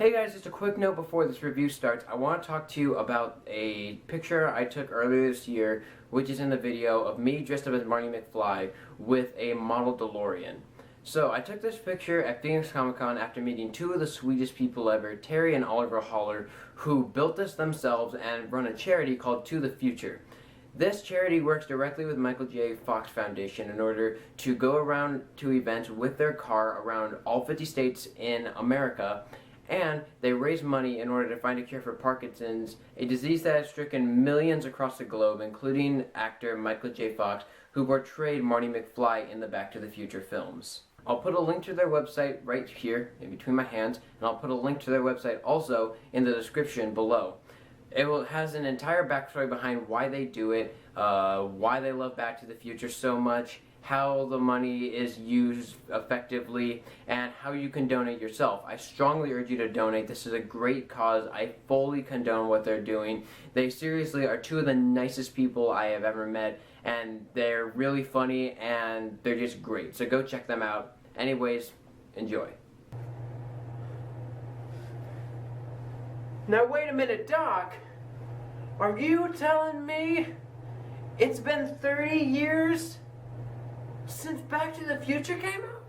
Hey guys, just a quick note before this review starts. I want to talk to you about a picture I took earlier this year, which is in the video, of me dressed up as Marty McFly with a model DeLorean. So I took this picture at Phoenix Comic Con after meeting two of the sweetest people ever, Terry and Oliver Holler, who built this themselves and run a charity called To the Future. This charity works directly with Michael J. Fox Foundation in order to go around to events with their car around all 50 states in America, and they raise money in order to find a cure for Parkinson's, a disease that has stricken millions across the globe, including actor Michael J. Fox, who portrayed Marty McFly in the Back to the Future films. I'll put a link to their website right here, in between my hands, and I'll put a link to their website also in the description below. Has an entire backstory behind why they do it, why they love Back to the Future so much, how the money is used effectively, and how you can donate yourself. I strongly urge you to donate. This is a great cause. I fully condone what they're doing. They seriously are two of the nicest people I have ever met, and they're really funny, and they're just great. So go check them out. Anyways, enjoy. Now wait a minute, Doc. Are you telling me it's been 30 years since Back to the Future came out?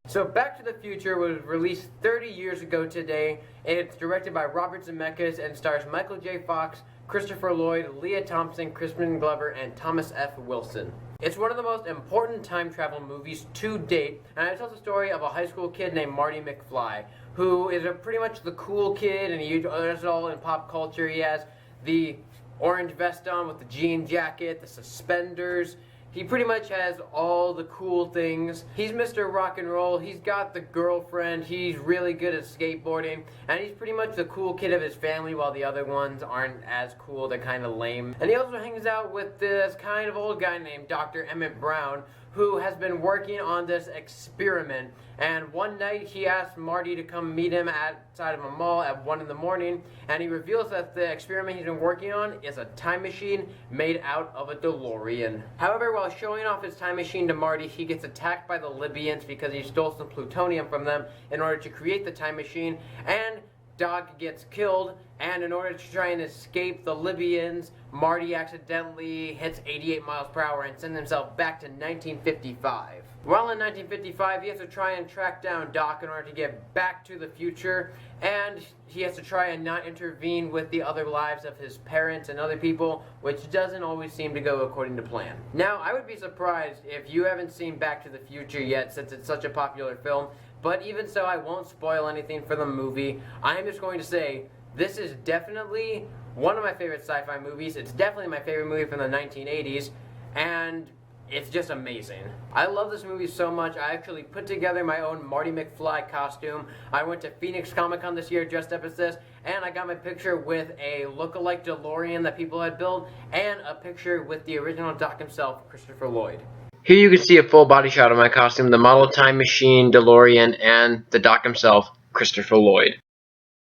So Back to the Future was released 30 years ago today, and it's directed by Robert Zemeckis and stars Michael J. Fox, Christopher Lloyd, Leah Thompson, Crispin Glover, and Thomas F. Wilson. It's one of the most important time travel movies to date, and it tells the story of a high school kid named Marty McFly, who is pretty much the cool kid, and he does it all in pop culture. He has the orange vest on with the jean jacket, the suspenders. He pretty much has all the cool things. He's Mr. Rock and Roll. He's got the girlfriend. He's really good at skateboarding. And he's pretty much the cool kid of his family, while the other ones aren't as cool. They're kind of lame. And he also hangs out with this kind of old guy named Dr. Emmett Brown, who has been working on this experiment. And one night he asked Marty to come meet him outside of a mall at 1 in the morning, and he reveals that the experiment he's been working on is a time machine made out of a DeLorean. However, while showing off his time machine to Marty, he gets attacked by the Libyans because he stole some plutonium from them in order to create the time machine, and Doc gets killed, and in order to try and escape the Libyans, Marty accidentally hits 88 miles per hour and sends himself back to 1955. While in 1955, he has to try and track down Doc in order to get back to the future, and he has to try and not intervene with the other lives of his parents and other people, which doesn't always seem to go according to plan. Now, I would be surprised if you haven't seen Back to the Future yet, since it's such a popular film, but even so, I won't spoil anything for the movie. I am just going to say, this is definitely one of my favorite sci-fi movies. It's definitely my favorite movie from the 1980s, and it's just amazing. I love this movie so much, I actually put together my own Marty McFly costume. I went to Phoenix Comic Con this year dressed up as this, and I got my picture with a look-alike DeLorean that people had built, and a picture with the original Doc himself, Christopher Lloyd. Here you can see a full body shot of my costume, the model time machine, DeLorean, and the Doc himself, Christopher Lloyd.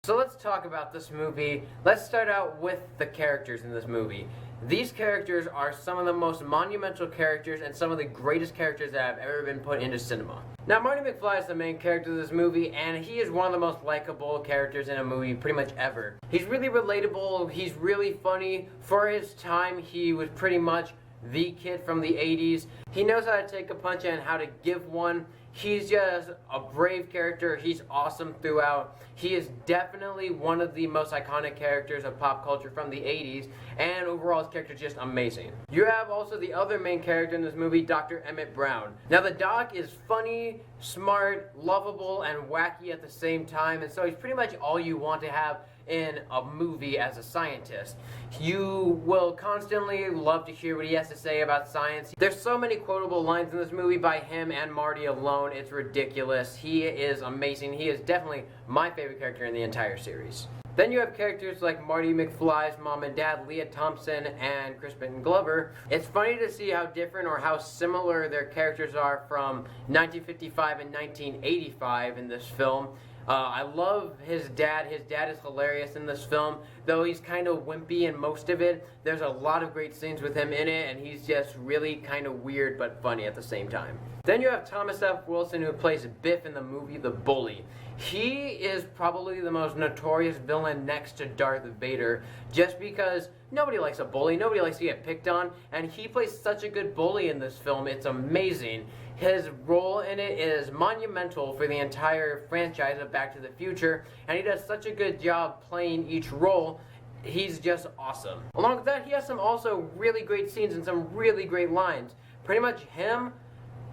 So let's talk about this movie. Let's start out with the characters in this movie. These characters are some of the most monumental characters and some of the greatest characters that have ever been put into cinema. Now, Marty McFly is the main character of this movie, and he is one of the most likable characters in a movie pretty much ever. He's really relatable, he's really funny. For his time, he was pretty much the kid from the 80s. He knows how to take a punch and how to give one. He's just a brave character. He's awesome throughout. He is definitely one of the most iconic characters of pop culture from the 80s, and overall his character is just amazing. You have also the other main character in this movie, Dr. Emmett Brown. Now, the Doc is funny, smart, lovable, and wacky at the same time, and so he's pretty much all you want to have in a movie as a scientist. You will constantly love to hear what he has to say about science. There's so many quotable lines in this movie by him and Marty alone, it's ridiculous. He is amazing. He is definitely my favorite character in the entire series. Then you have characters like Marty McFly's mom and dad, Leah Thompson and Crispin Glover. It's funny to see how different or how similar their characters are from 1955 and 1985 in this film. I love his dad. His dad is hilarious in this film. though he's kind of wimpy in most of it, there's a lot of great scenes with him in it, and he's just really kind of weird but funny at the same time. Then you have Thomas F. Wilson, who plays Biff in the movie The Bully. He is probably the most notorious villain next to Darth Vader, just because nobody likes a bully, nobody likes to get picked on, and he plays such a good bully in this film, it's amazing. His role in it is monumental for the entire franchise of Back to the Future, and he does such a good job playing each role. He's just awesome. Along with that, he has some also really great scenes and some really great lines. Pretty much him,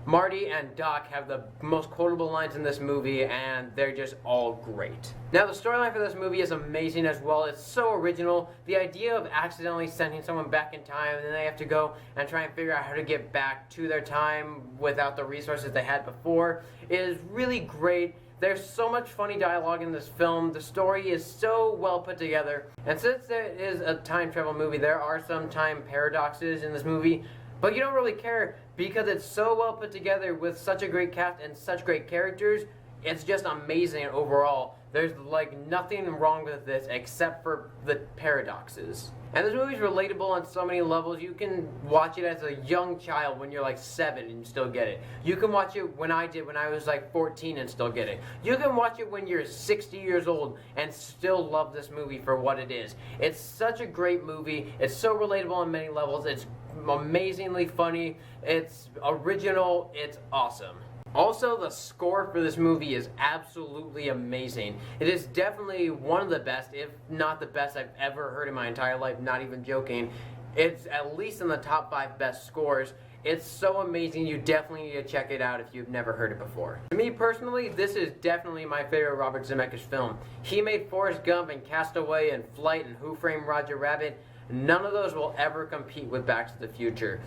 Marty, and Doc have the most quotable lines in this movie, and they're just all great. Now, the storyline for this movie is amazing as well. It's so original. The idea of accidentally sending someone back in time, and then they have to go and try and figure out how to get back to their time without the resources they had before is really great. There's so much funny dialogue in this film. The story is so well put together. And since it is a time travel movie, there are some time paradoxes in this movie, but you don't really care because it's so well put together with such a great cast and such great characters. It's just amazing overall. There's like nothing wrong with this except for the paradoxes. And this movie's relatable on so many levels. You can watch it as a young child when you're like 7 and still get it. You can watch it when I did when I was like 14 and still get it. You can watch it when you're 60 years old and still love this movie for what it is. It's such a great movie. It's so relatable on many levels. It's amazingly funny. It's original. It's awesome. Also, the score for this movie is absolutely amazing. It is definitely one of the best, if not the best I've ever heard in my entire life, not even joking. It's at least in the top 5 best scores. It's so amazing, you definitely need to check it out if you've never heard it before. To me personally, this is definitely my favorite Robert Zemeckis film. He made Forrest Gump and Castaway and Flight and Who Framed Roger Rabbit. None of those will ever compete with Back to the Future.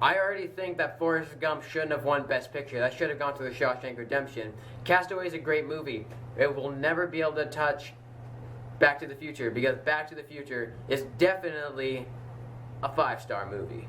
I already think that Forrest Gump shouldn't have won Best Picture. That should have gone to The Shawshank Redemption. Castaway is a great movie. It will never be able to touch Back to the Future because Back to the Future is definitely a 5-star movie.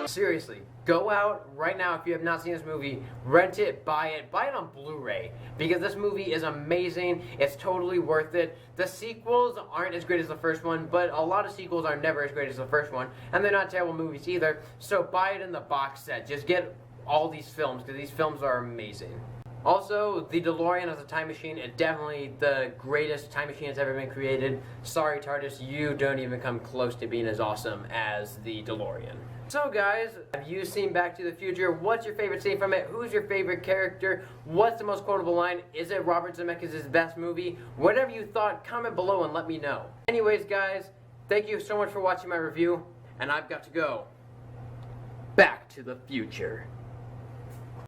Seriously, go out right now if you have not seen this movie, rent it, buy it on Blu-ray, because this movie is amazing. It's totally worth it. The sequels aren't as great as the first one, but a lot of sequels are never as great as the first one, and they're not terrible movies either, so buy it in the box set. Just get all these films, because these films are amazing. Also, the DeLorean as a time machine is definitely the greatest time machine that's ever been created. Sorry, TARDIS, you don't even come close to being as awesome as the DeLorean. So guys, have you seen Back to the Future? What's your favorite scene from it? Who's your favorite character? What's the most quotable line? Is it Robert Zemeckis' best movie? Whatever you thought, comment below and let me know. Anyways guys, thank you so much for watching my review, and I've got to go. Back to the Future.